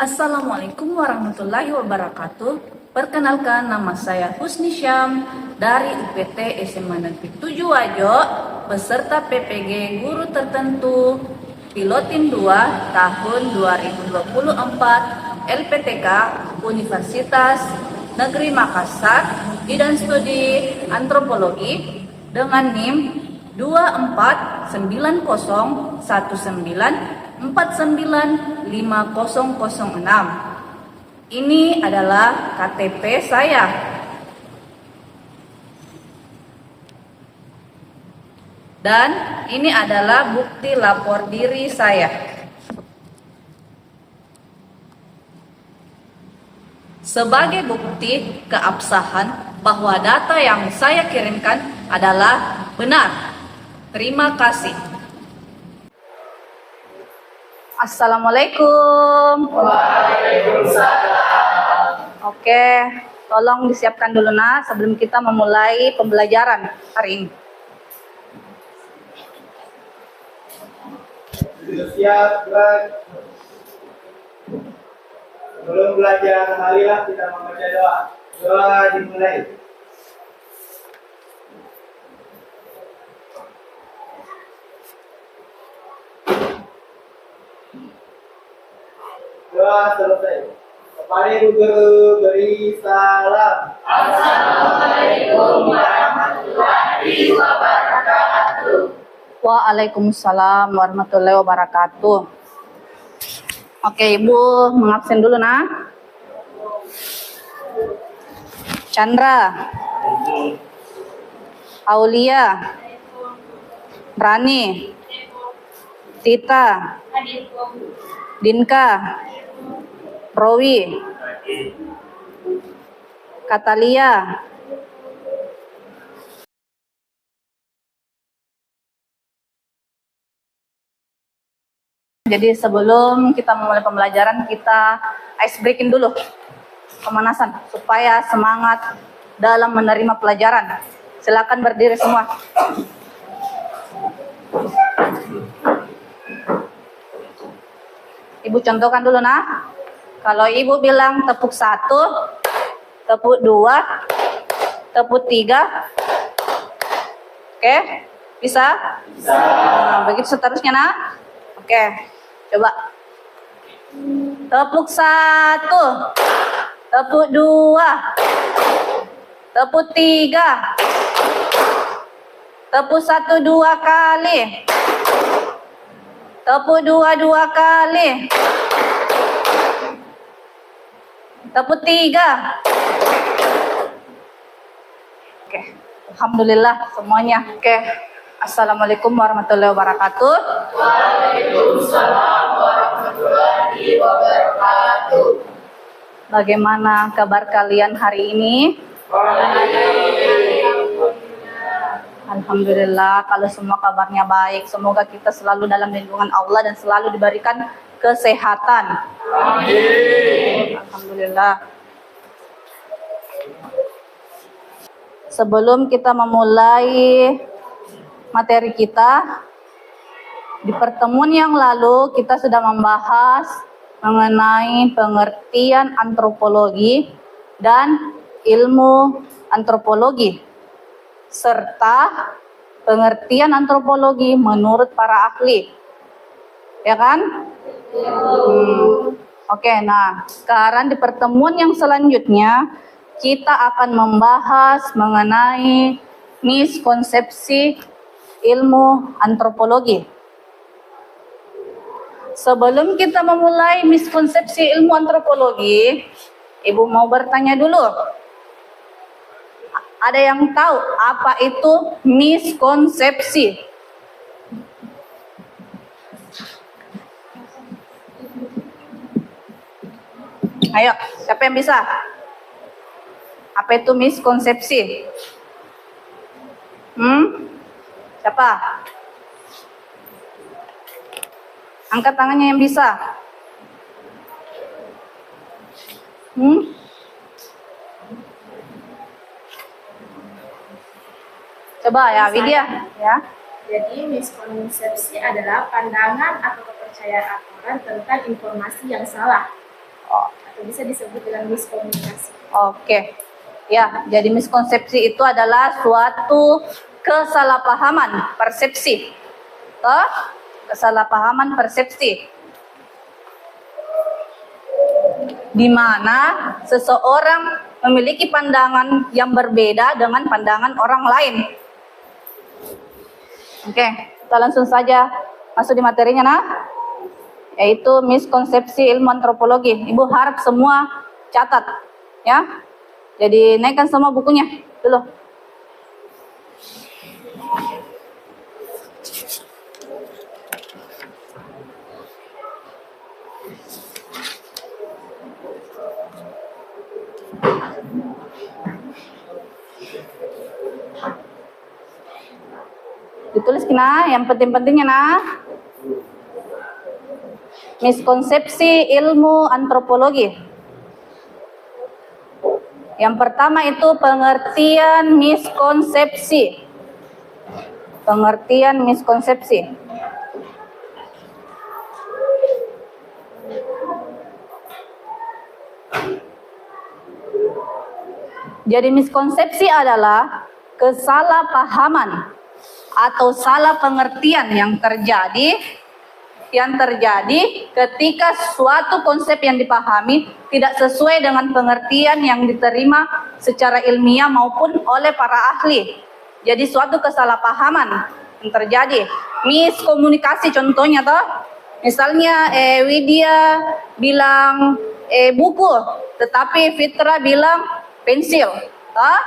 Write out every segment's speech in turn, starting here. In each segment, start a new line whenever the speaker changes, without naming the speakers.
Assalamualaikum warahmatullahi wabarakatuh. Perkenalkan, nama saya Husni Syam dari UPT SMA Negeri 7 Wajo, peserta PPG Guru Tertentu Pilotin 2 tahun 2024 LPTK Universitas Negeri Makassar, bidang studi antropologi dengan NIM 24191949506. Ini adalah KTP saya. Dan ini adalah bukti lapor diri saya. Sebagai bukti keabsahan bahwa data yang saya kirimkan adalah benar. Terima kasih. Assalamualaikum.
Waalaikumsalam.
Oke, tolong disiapkan dulu sebelum kita memulai pembelajaran hari ini.
Sudah siap, Bang? Sebelum belajar, marilah kita membaca doa. Doa dimulai. Doa selesai. Kepada Ibu Guru beri salam. Assalamualaikum warahmatullahi wabarakatuh.
Waalaikumsalam warahmatullahi wabarakatuh. Oke, Ibu mengabsen dulu Chandra, Aulia, Rani, Tita, Dinka, Rowi, Katalia, jadi sebelum kita memulai pembelajaran, kita ice breaking dulu, pemanasan, supaya semangat dalam menerima pelajaran. Silakan berdiri semua. Ibu contohkan dulu Kalau Ibu bilang tepuk 1, tepuk 2, tepuk 3. Oke? Bisa?
Bisa.
Nah, begitu seterusnya Oke. Coba. Tepuk 1, tepuk 2, tepuk 3, tepuk 1 2 kali, tepuk 2 2 kali, tepuk 3. Oke, alhamdulillah semuanya. Oke, assalamualaikum warahmatullahi wabarakatuh.
Waalaikumsalam warahmatullahi wabarakatuh.
Bagaimana kabar kalian hari ini? Alhamdulillah, kalau semua kabarnya baik. Semoga kita selalu dalam lindungan Allah dan selalu diberikan kesehatan.
Amin.
Alhamdulillah. Sebelum kita memulai materi kita, di pertemuan yang lalu kita sudah membahas mengenai pengertian antropologi dan ilmu antropologi, serta pengertian antropologi menurut para ahli. Ya kan? Oke, sekarang di pertemuan yang selanjutnya kita akan membahas mengenai miskonsepsi ilmu antropologi. Sebelum kita memulai miskonsepsi ilmu antropologi, Ibu mau bertanya dulu. Ada yang tahu apa itu miskonsepsi? Ayo, siapa yang bisa? Apa itu miskonsepsi? Siapa? Angkat tangannya yang bisa. Coba ya, Widya. Ya.
Jadi miskonsepsi adalah pandangan atau kepercayaan orang tentang informasi yang salah. Atau bisa disebut dengan miskomunikasi.
Oke. Ya, jadi miskonsepsi itu adalah suatu kesalahpahaman persepsi. Toh? Kesalahpahaman persepsi. Di mana seseorang memiliki pandangan yang berbeda dengan pandangan orang lain. Oke, kita langsung saja masuk di materinya, nah. Yaitu miskonsepsi ilmu antropologi. Ibu harap semua catat, ya. Jadi naikkan semua bukunya dulu. Ditulis kena, yang penting-pentingnya nah. Miskonsepsi ilmu antropologi. Yang pertama itu pengertian miskonsepsi. Pengertian miskonsepsi. Jadi miskonsepsi adalah kesalahpahaman atau salah pengertian yang terjadi ketika suatu konsep yang dipahami tidak sesuai dengan pengertian yang diterima secara ilmiah maupun oleh para ahli. Jadi suatu kesalahpahaman yang terjadi. Miskomunikasi contohnya toh. Misalnya Widya bilang buku, tetapi Fitra bilang pensil. Toh?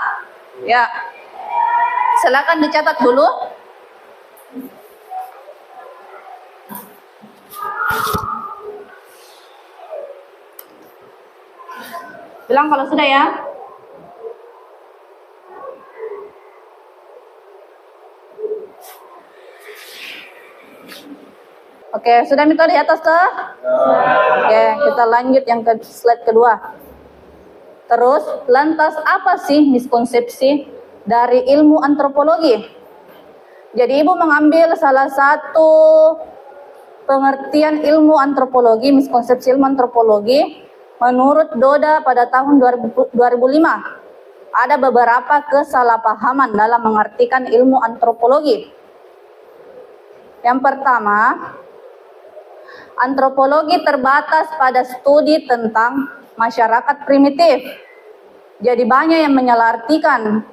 Ya. Silakan dicatat dulu. Bilang kalau sudah ya. Oke, sudah metode di atas tuh? Oke, kita lanjut yang ke slide kedua. Terus, lantas apa sih miskonsepsi dari ilmu antropologi? Jadi Ibu mengambil salah satu pengertian ilmu antropologi, miskonsepsi ilmu antropologi menurut Doda pada tahun 2005. Ada beberapa kesalahpahaman dalam mengartikan ilmu antropologi. Yang pertama, antropologi terbatas pada studi tentang masyarakat primitif. Jadi banyak yang menyalahartikan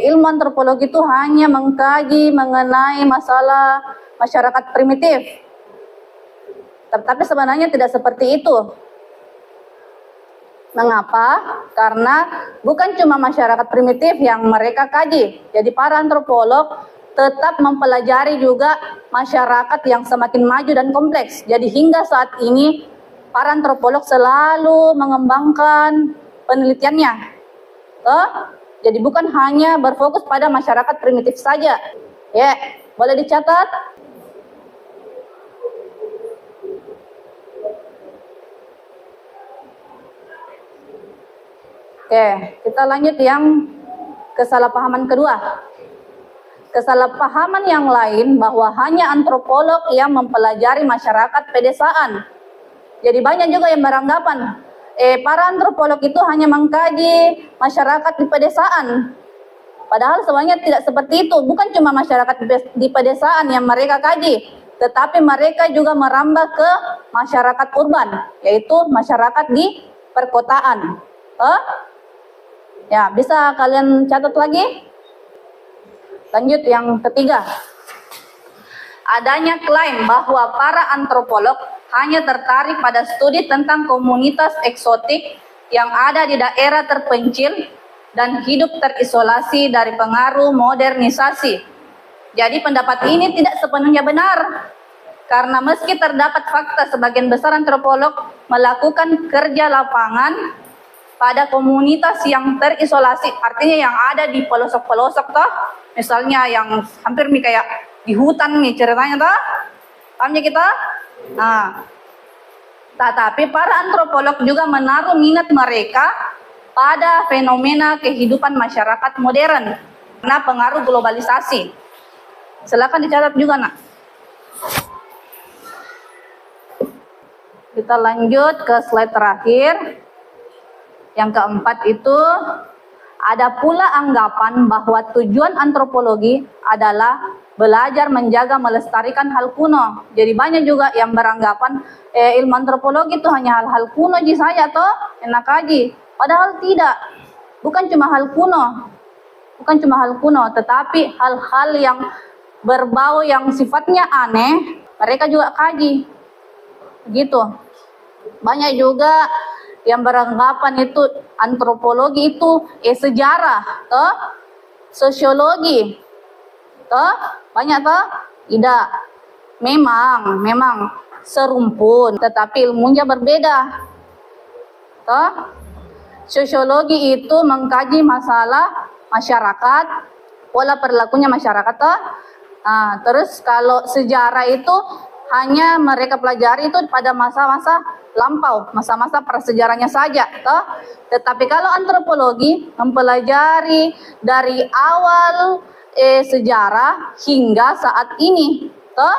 ilmu antropologi itu hanya mengkaji mengenai masalah masyarakat primitif. Tapi sebenarnya tidak seperti itu. Mengapa? Karena bukan cuma masyarakat primitif yang mereka kaji. Jadi para antropolog tetap mempelajari juga masyarakat yang semakin maju dan kompleks. Jadi hingga saat ini para antropolog selalu mengembangkan penelitiannya. Jadi bukan hanya berfokus pada masyarakat primitif saja. Ya, boleh dicatat. Oke, kita lanjut yang kesalahpahaman kedua. Kesalahpahaman yang lain bahwa hanya antropolog yang mempelajari masyarakat pedesaan. Jadi banyak juga yang beranggapan para antropolog itu hanya mengkaji masyarakat di pedesaan. Padahal sebenarnya tidak seperti itu. Bukan cuma masyarakat di pedesaan yang mereka kaji, tetapi mereka juga merambah ke masyarakat urban, yaitu masyarakat di perkotaan. Ya, bisa kalian catat lagi? Lanjut yang ketiga. Adanya klaim bahwa para antropolog hanya tertarik pada studi tentang komunitas eksotik yang ada di daerah terpencil dan hidup terisolasi dari pengaruh modernisasi. Jadi pendapat ini tidak sepenuhnya benar. Karena meski terdapat fakta sebagian besar antropolog melakukan kerja lapangan pada komunitas yang terisolasi, artinya yang ada di pelosok-pelosok toh, misalnya yang hampir kayak di hutan nih ceritanya toh, pahamnya kita. Nah, tetapi para antropolog juga menaruh minat mereka pada fenomena kehidupan masyarakat modern karena pengaruh globalisasi. Silakan dicatat juga nak. Kita lanjut ke slide terakhir. Yang keempat itu, ada pula anggapan bahwa tujuan antropologi adalah belajar, menjaga, melestarikan hal kuno. Jadi banyak juga yang beranggapan ilmu antropologi itu hanya hal-hal kuno saja toh, enak aja. Padahal tidak. Bukan cuma hal kuno, tetapi hal-hal yang berbau yang sifatnya aneh, mereka juga kaji. Begitu. Banyak juga yang beranggapan itu antropologi itu sejarah, toh, sosiologi, toh, banyak toh, tidak. Memang serumpun, tetapi ilmunya berbeda, toh. Sosiologi itu mengkaji masalah masyarakat, pola perilakunya masyarakat, toh. Nah, terus kalau sejarah itu hanya mereka pelajari itu pada masa-masa lampau, masa-masa prasejarahnya saja, toh. Tetapi kalau antropologi mempelajari dari awal sejarah hingga saat ini, toh.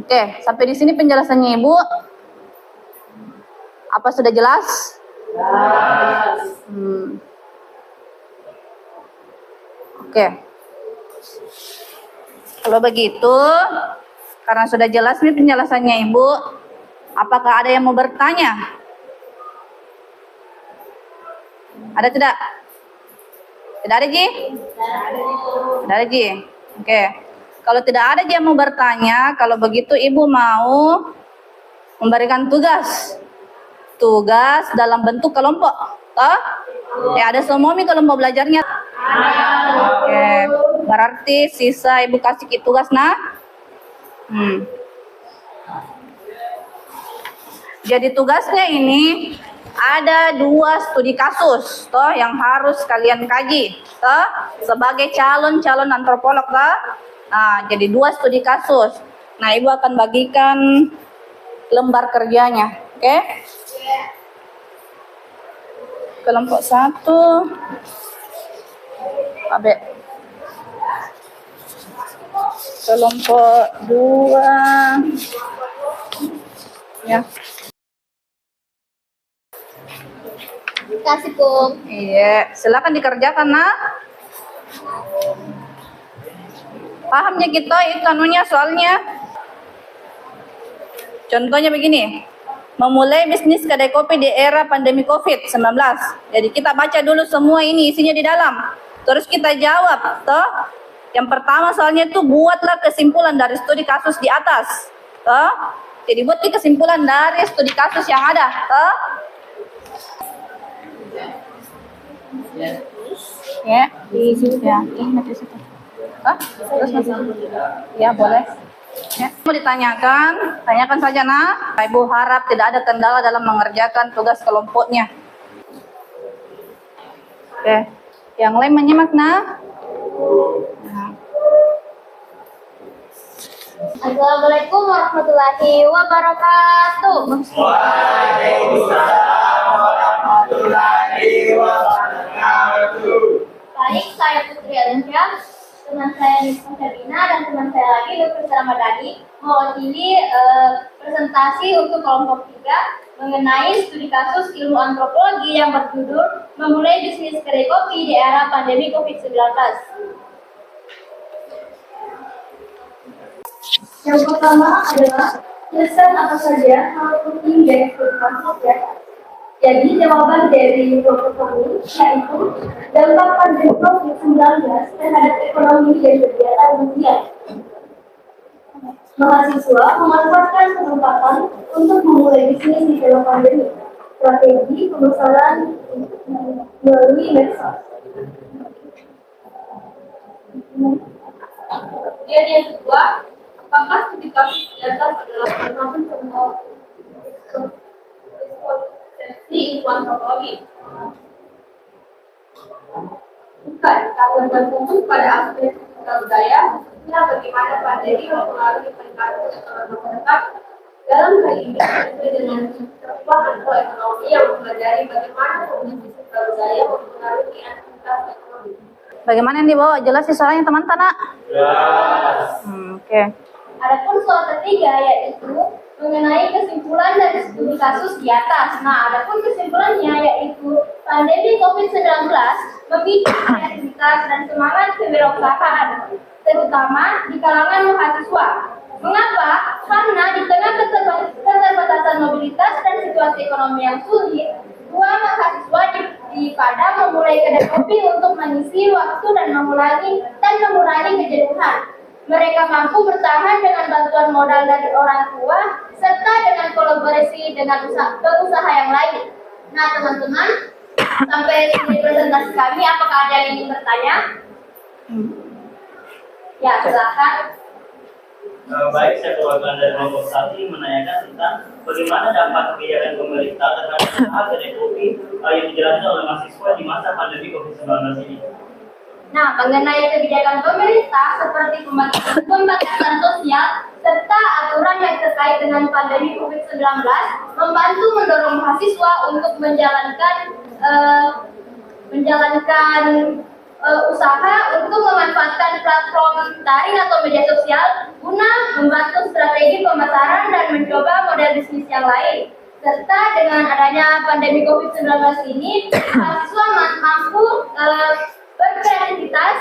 Oke, sampai di sini penjelasannya Ibu. Apa sudah jelas? Oke. Kalau begitu, karena sudah jelas nih penjelasannya Ibu, apakah ada yang mau bertanya? Ada tidak? Tidak ada, Ji? Tidak ada, Ji? Oke. Kalau tidak ada yang mau bertanya, kalau begitu Ibu mau memberikan tugas dalam bentuk kelompok, toh? Ada semua nih kelompok belajarnya. Oke, berarti sisa Ibu kasih tugas Jadi tugasnya ini ada 2 studi kasus, toh, yang harus kalian kaji, toh, sebagai calon antropolog, toh. Nah, jadi 2 studi kasus. Nah, Ibu akan bagikan lembar kerjanya, oke? Kelompok 1, Abe. Kelompok 2, ya.
Kasih Kum.
Iya, silakan dikerjakan, Pahamnya kita itu soalnya. Contohnya begini. Memulai bisnis kedai kopi di era pandemi COVID-19. Jadi kita baca dulu semua ini isinya di dalam. Terus kita jawab, toh. Yang pertama soalnya itu buatlah kesimpulan dari studi kasus di atas, toh. Jadi buat kesimpulan dari studi kasus yang ada, toh. Ya, di situ ya. Di situ. Terus masuk. Ya, boleh. Ya, mau ditanyakan, tanyakan saja Ibu harap tidak ada kendala dalam mengerjakan tugas kelompoknya. Oke, yang lain menyimak
Assalamualaikum warahmatullahi wabarakatuh.
Waalaikumsalam warahmatullahi wabarakatuh.
Baik, saya Putri Alensyah, teman saya Nisma Sabina, dan teman saya lagi Dr. Ramadhani mewakili presentasi untuk kelompok 3 mengenai studi kasus ilmu antropologi yang berjudul Memulai Bisnis Kedai Kopi di Era Pandemi COVID-19. Yang pertama adalah pesan apa saja hal penting dari studi kasus ya. Jadi jawaban dari kelompok ini yaitu dampak pandemi COVID-19 terhadap ekonomi dan kegiatan dunia. Mahasiswa memanfaatkan kesempatan untuk memulai bisnis di tengah pandemi. Strategi pemesanan melalui medsos. Kemudian yang kedua, apakah studi kasus di atas adalah termasuk contoh di ilmu antropologi? Bukan, karena berfokus pada aspek budaya, bagaimana pandemi mempengaruhi peningkatan ekonomi masyarakat. Dalam hal ini, sesuai dengan sebuah atau ekonomi yang mempelajari bagaimana kondisi budaya mempengaruhi aktivitas ekonomi.
Bagaimana yang dibawa? Jelas sih soalnya teman-teman,
Jelas.
Oke.
Adapun soal ketiga yaitu mengenai kesimpulan dari studi kasus di atas. Nah, adapun kesimpulannya yaitu pandemi COVID-19 memicu kreativitas dan semangat kewirausahaan, terutama di kalangan mahasiswa. Mengapa? Karena di tengah keterbatasan mobilitas dan situasi ekonomi yang sulit, dua mahasiswa di Padang memulai kedai kopi untuk mengisi waktu dan mengurangi kejenuhan. Mereka mampu bertahan dengan bantuan modal dari orang tua serta dengan kolaborasi dengan pengusaha yang lain. Nah, teman-teman, sampai sini presentasi kami. Apakah ada yang ingin bertanya? Ya, silakan.
Baik, saya perwakilan dari kelompok 1 menanyakan tentang bagaimana dampak kebijakan pemerintah terhadap usaha kedai kopi yang dijalankan oleh mahasiswa di masa pandemi COVID-19 ini.
Nah, mengenai kebijakan pemerintah seperti pembatasan sosial serta aturan yang terkait dengan pandemi COVID-19 membantu mendorong mahasiswa untuk menjalankan usaha untuk memanfaatkan platform daring atau media sosial guna membantu strategi pemasaran dan mencoba model bisnis yang lain. Serta dengan adanya pandemi COVID-19 ini, mahasiswa mampu berkreativitas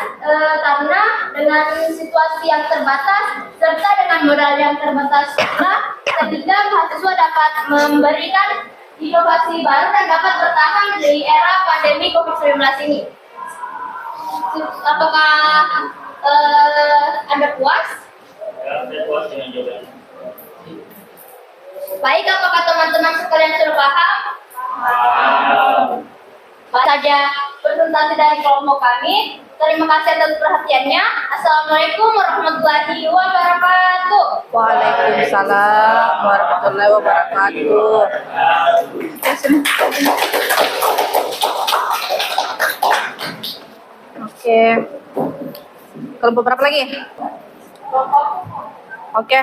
karena dengan situasi yang terbatas serta dengan modal yang terbatas pula, sehingga mahasiswa dapat memberikan inovasi baru dan dapat bertahan di era pandemi COVID-19 ini. Apakah Anda puas?
Ya, saya puas dengan jawabannya.
Baik, apakah teman-teman sekalian sudah paham? Saja presentasi dari kelompok kami. Terima kasih atas perhatiannya. Assalamualaikum warahmatullahi wabarakatuh.
Waalaikumsalam warahmatullahi wabarakatuh. Oke. Kelompok berapa lagi? Oke.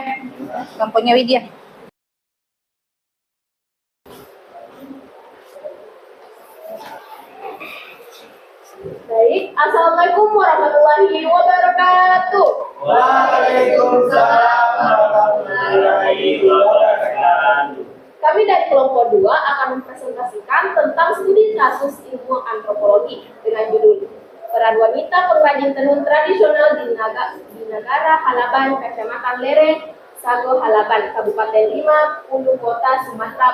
Kelompoknya Widya.
Baik, Assalamualaikum warahmatullahi wabarakatuh.
Waalaikumsalam warahmatullahi wabarakatuh.
Kami dari kelompok 2 akan mempresentasikan tentang studi kasus ilmu antropologi dengan judul Peran Wanita Pengrajin Tenun Tradisional di Negara Halaban, Kecamatan Lereng, Sago Halaban, Kabupaten 50 Kota, Sumatera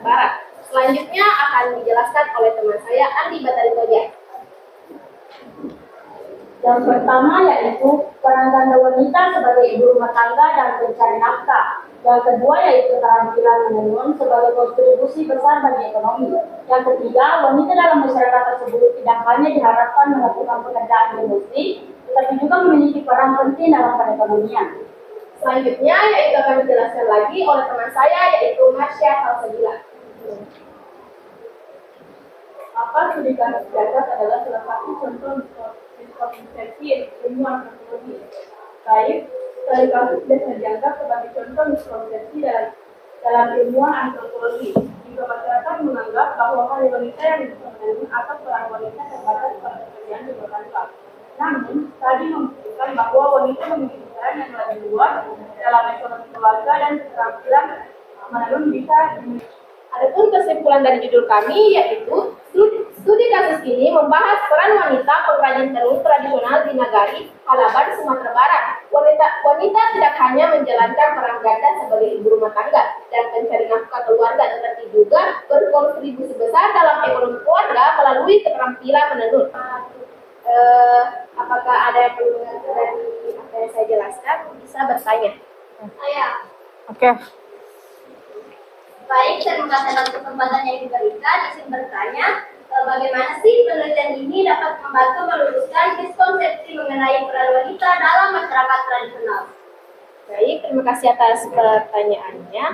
Barat. Selanjutnya akan dijelaskan oleh teman saya, Andi Batari Koja.
Yang pertama yaitu peran tanda wanita sebagai ibu rumah tangga dan pencari nafkah. Yang kedua yaitu keterampilan menenun sebagai kontribusi besar bagi ekonomi. Yang ketiga, wanita dalam masyarakat tersebut tidak hanya diharapkan melakukan pekerjaan domestik, tetapi juga memiliki peran penting dalam perekonomian.
Selanjutnya yaitu akan dijelaskan lagi oleh teman saya yaitu Masya Halsabila.
Apa studi kasus jagat adalah salah satu contoh miskonsepsi ilmu antropologi. Baik, studi kasus biasa dianggap sebagai contoh miskonsepsi dalam ilmuwan antropologi. Jika masyarakat menganggap bahwa hal wanita yang disebut atau peran wanita terbatas pada pekerjaan di rumah tangga. Namun, tadi membuktikan bahwa wanita memiliki peran yang lebih luas dalam ekonomi keluarga dan keterampilan menenun bisa dimiliki.
Adapun kesimpulan dari judul kami yaitu studi kasus ini membahas peran wanita pengrajin tenun tradisional di Nagari, Halaban, Sumatera Barat. Wanita tidak hanya menjalankan peran ganda sebagai ibu rumah tangga dan pencari nafkah keluarga, tetapi juga berkontribusi besar dalam ekonomi keluarga melalui keterampilan menenun. Apakah ada yang perlu mengerti dari apa yang saya jelaskan? Bisa bertanya. Saya.
Oke.
Baik, terima kasih atas kesempatan yang diberikan. Izin bertanya, bagaimana sih penelitian ini dapat membantu meluruskan miskonsepsi mengenai peran wanita dalam masyarakat tradisional? Baik, terima kasih atas pertanyaannya.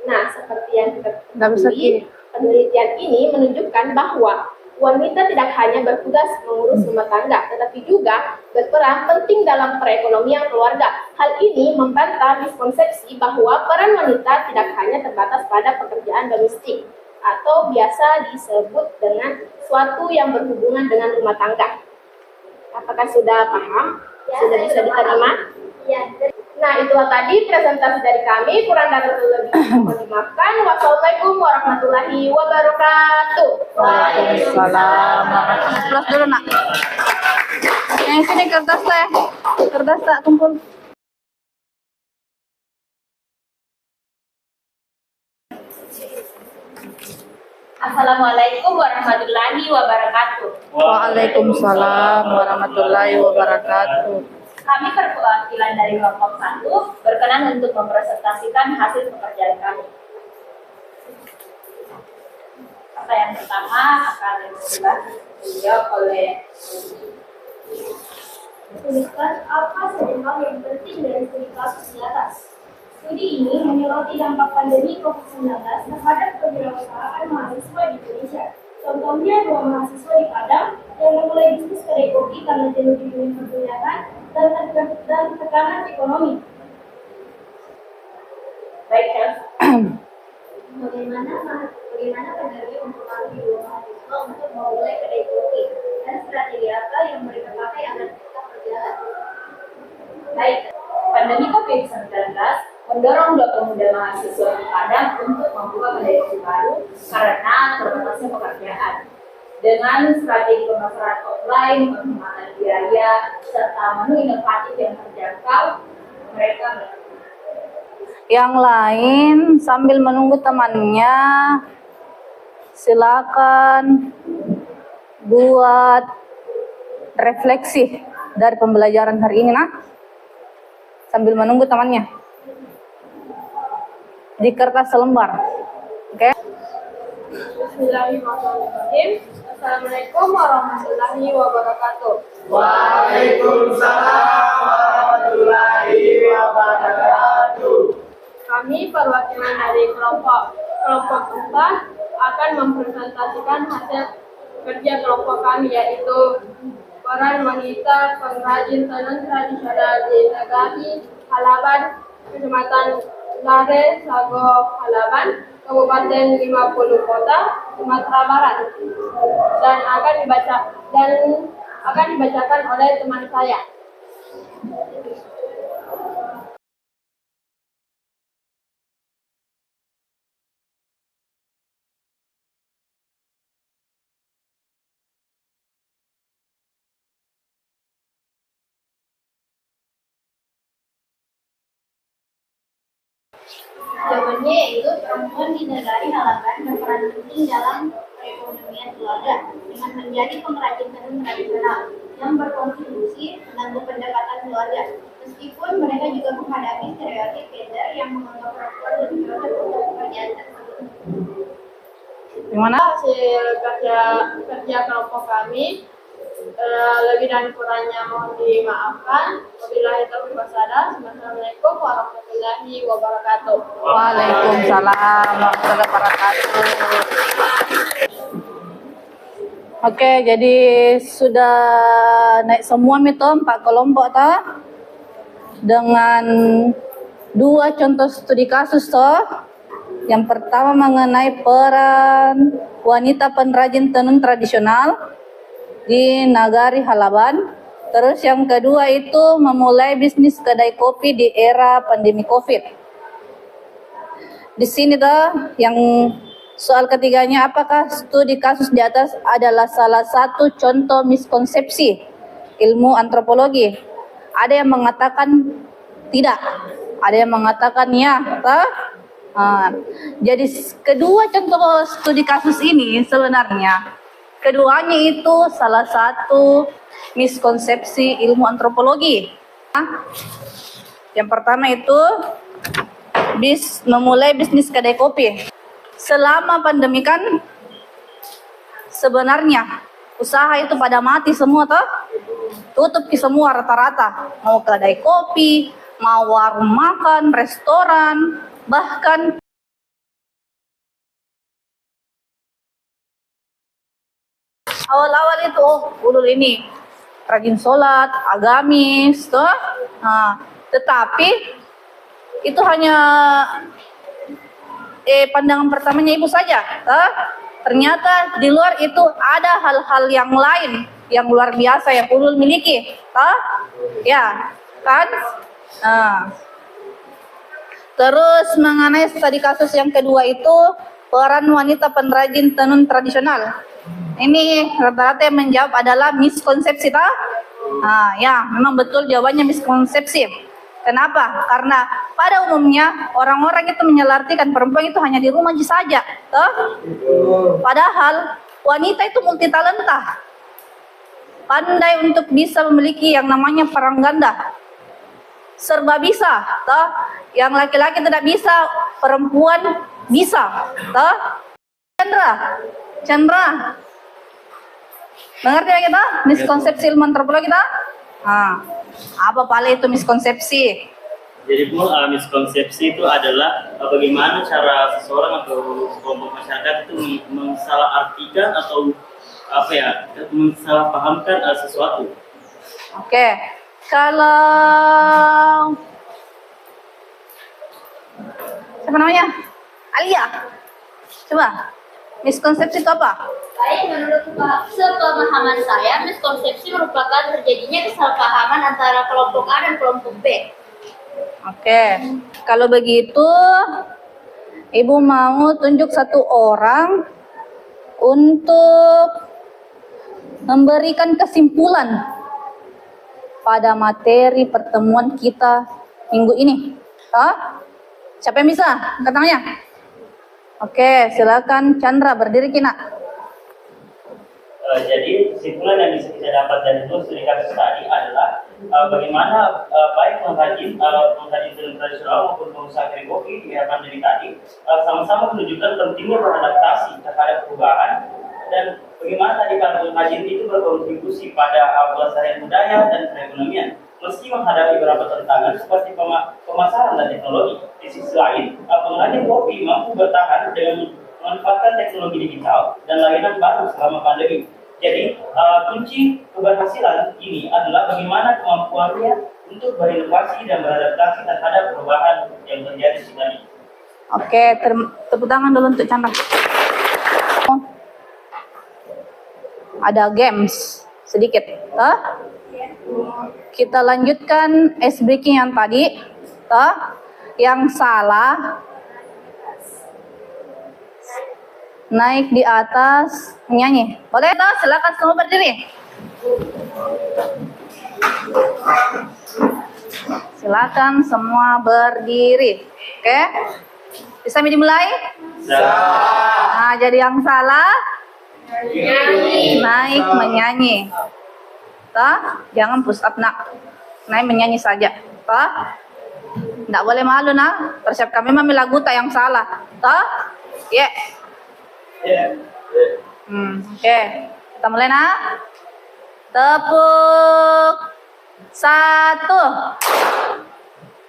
Nah, seperti yang kita ketahui, penelitian ini menunjukkan bahwa wanita tidak hanya bertugas mengurus rumah tangga, tetapi juga berperan penting dalam perekonomian keluarga. Hal ini membantah miskonsepsi bahwa peran wanita tidak hanya terbatas pada pekerjaan domestik atau biasa disebut dengan suatu yang berhubungan dengan rumah tangga. Apakah sudah paham?
Ya,
Sudah bisa diterima?
Ya. Nah, itulah tadi presentasi dari kami. Kurang dan lebih mohon dimaafkan. Wassalamualaikum warahmatullahi wabarakatuh.
Waalaikumsalam. Kelas dulu nak. Yang sini kertas teh. Kertas tak kumpul.
Assalamualaikum warahmatullahi wabarakatuh.
Waalaikumsalam warahmatullahi wabarakatuh.
Kami perwakilan dari kelompok 1 berkenan untuk mempresentasikan hasil pekerjaan kami. Kata yang pertama akan dijawab oleh tuliskan apa saja hal yang penting dari studi kasus di atas. Studi ini menyoroti dampak pandemi COVID-19 terhadap kewirausahaan mahasiswa di Indonesia. Contohnya 2 mahasiswa di Padang yang memulai bisnis kedai kopi karena jenuh di dunia perkuliahan dan tekanan ekonomi. Baik, Chef. Bagaimana pendiri mempengaruhi 2 mahasiswa untuk memulai kedai kopi dan strategi apa yang mereka pakai agar tetap berjalan? Baik, pandemi COVID-19 mendorong 2 pemuda mahasiswa di Padang untuk membuka kedai kopi baru karena terbatasnya pekerjaan. Dengan strategi pemasaran offline, penghematan biaya, serta menu inovatif yang terjangkau, mereka
Yang lain sambil menunggu temannya, silakan buat refleksi dari pembelajaran hari ini, nah. Sambil menunggu temannya. Di kertas selembar. Oke?
Bismillahirrahmanirrahim. Assalamualaikum warahmatullahi wabarakatuh.
Waalaikumsalam warahmatullahi wabarakatuh.
Kami perwakilan dari kelompok 4 akan mempresentasikan hasil kerja kelompok kami, yaitu peran wanita pengrajin tenun tradisional di Nagari Halaban, Kecamatan Lare, Sago Halaban, Kabupaten 50 Kota, Sumatera Barat, dan akan dibacakan oleh teman saya.
Jawabannya yaitu perempuan di Nagari Halaban berperan penting dalam perekonomian keluarga dengan menjadi pengrajin tenun tradisional yang berkontribusi menambah pendapatan keluarga. Meskipun mereka juga menghadapi stereotip gender yang menganggap perempuan lebih cocok untuk pekerjaan tersebut.
Gimana?
Hasil kerja kelompok kami, lebih dan kurangnya mohon dimaafkan. Wabillahi taufiq wasadaq. Assalamualaikum warahmatullahi wabarakatuh.
Waalaikumsalam warahmatullahi wabarakatuh. Oke, jadi sudah naik semua itu 4 kelompok toh, dengan 2 contoh studi kasus toh. Yang pertama mengenai peran wanita pengrajin tenun tradisional di Nagari Halaban. Terus yang kedua itu memulai bisnis kedai kopi di era pandemi COVID. Di sini tuh yang soal ketiganya, apakah studi kasus di atas adalah salah satu contoh miskonsepsi ilmu antropologi? Ada yang mengatakan tidak, ada yang mengatakan ya. Jadi kedua contoh studi kasus ini sebenarnya keduanya itu salah satu miskonsepsi ilmu antropologi. Yang pertama itu memulai bisnis kedai kopi. Selama pandemi kan sebenarnya usaha itu pada mati semua toh. Tutup semua rata-rata. Mau kedai kopi, mau warung makan, restoran, bahkan awal-awal itu ulul ini rajin sholat, agamis, toh. Tetapi itu hanya pandangan pertamanya ibu saja, toh. Ternyata di luar itu ada hal-hal yang lain yang luar biasa yang ulul miliki, toh. Ya, kan? Terus mengenai studi kasus yang kedua itu peran wanita pengrajin tenun tradisional. Ini rata-rata yang menjawab adalah miskonsepsi, tak? Nah, ya, memang betul jawabannya miskonsepsi. Kenapa? Karena pada umumnya orang-orang itu menyalartikan perempuan itu hanya di rumah saja, tak? Padahal wanita itu multitalenta, pandai untuk bisa memiliki yang namanya peran ganda, serba bisa, tak? Yang laki-laki tidak bisa, perempuan bisa, tak? Chandra, mengerti ya kita? Miskonsepsi ilmu antropologi kita? Apa paling itu miskonsepsi?
Jadi Bu, miskonsepsi itu adalah bagaimana cara seseorang atau kelompok masyarakat itu mensalahartikan atau mensalahpahamkan sesuatu.
Oke, kalau siapa namanya? Alia, coba miskonsepsi itu apa?
Baik, menurut sepemahaman saya, miskonsepsi merupakan terjadinya kesalahpahaman antara kelompok A dan kelompok B.
Oke, kalau begitu Ibu mau tunjuk satu orang untuk memberikan kesimpulan pada materi pertemuan kita minggu ini. Siapa yang bisa? Angkat tangannya. Oke, silakan Chandra, berdiri Kina.
Jadi kesimpulan yang bisa kita dapat dari studi kasus tadi adalah bagaimana baik pengrajin tenun tradisional maupun pengusaha kedai kopi di era pandemi tadi sama-sama menunjukkan pentingnya beradaptasi terhadap perubahan dan bagaimana tadi para pengrajin itu berkontribusi pada pelestarian budaya dan perekonomian meski menghadapi beberapa tantangan seperti pemasaran dan teknologi. Di sisi lain, pengrajin kopi mampu bertahan dengan memanfaatkan teknologi digital dan layanan baru selama pandemi. Jadi, kunci keberhasilan ini adalah bagaimana kemampuannya untuk berinovasi dan beradaptasi terhadap perubahan yang terjadi sekarang ini.
Oke, tepuk tangan dulu untuk Chandra. Ada games sedikit. Kita lanjutkan ice breaking yang tadi. Yang salah naik di atas menyanyi. Boleh toh? Silakan semua berdiri. Silakan semua berdiri. Oke? Bisa dimulai? Nah, jadi yang salah naik menyanyi. Jangan push up nak. Naik menyanyi saja. Tidak boleh malu nak. Persiapkan memang lagu tak yang salah. Ya. Oke, kita mulai nak. Tepuk 1,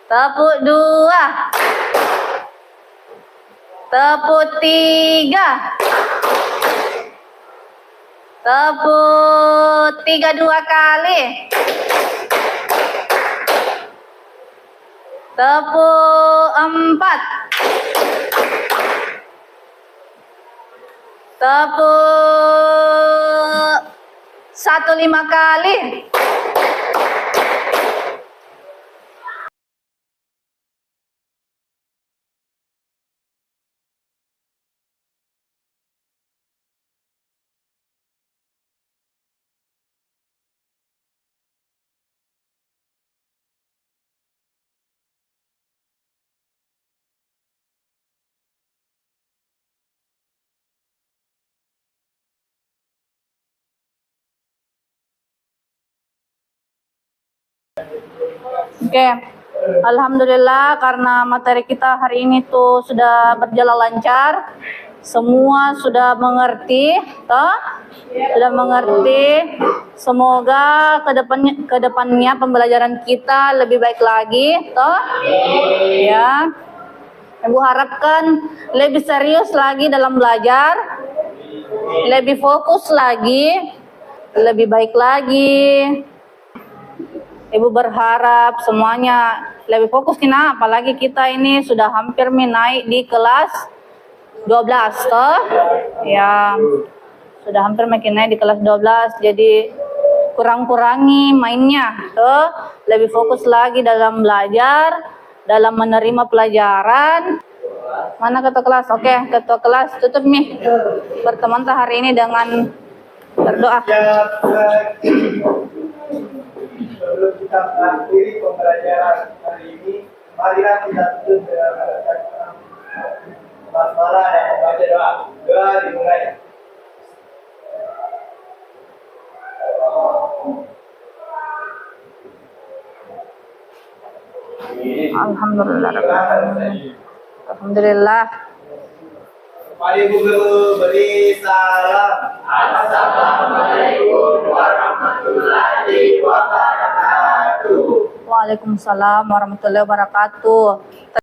tepuk 2, tepuk 3, tepuk 3 2 kali, tepuk 4. Tepuk 1 5 kali. Oke, alhamdulillah karena materi kita hari ini tuh sudah berjalan lancar, semua sudah mengerti, sudah mengerti. Semoga kedepannya pembelajaran kita lebih baik lagi, ya. Ibu harapkan lebih serius lagi dalam belajar, lebih fokus lagi, lebih baik lagi. Ibu berharap semuanya lebih fokus Kina, apalagi kita ini sudah hampir naik di kelas 12 ya. Sudah hampir makin naik di kelas 12, jadi kurang-kurangi mainnya lebih fokus lagi dalam belajar, dalam menerima pelajaran. Mana ketua kelas? Oke, ketua kelas tutup nih pertemuan hari ini dengan berdoa.
Sebelum kita mengakhiri pembelajaran hari ini, marilah kita tutup dengan mengucapkan basmalah dan membaca doa. Doa dimulai.
Alhamdulillah. Alhamdulillah.
Kepada Ibu Guru beri salam. Assalamualaikum warahmatullahi wabarakatuh.
Waalaikumsalam warahmatullahi wabarakatuh.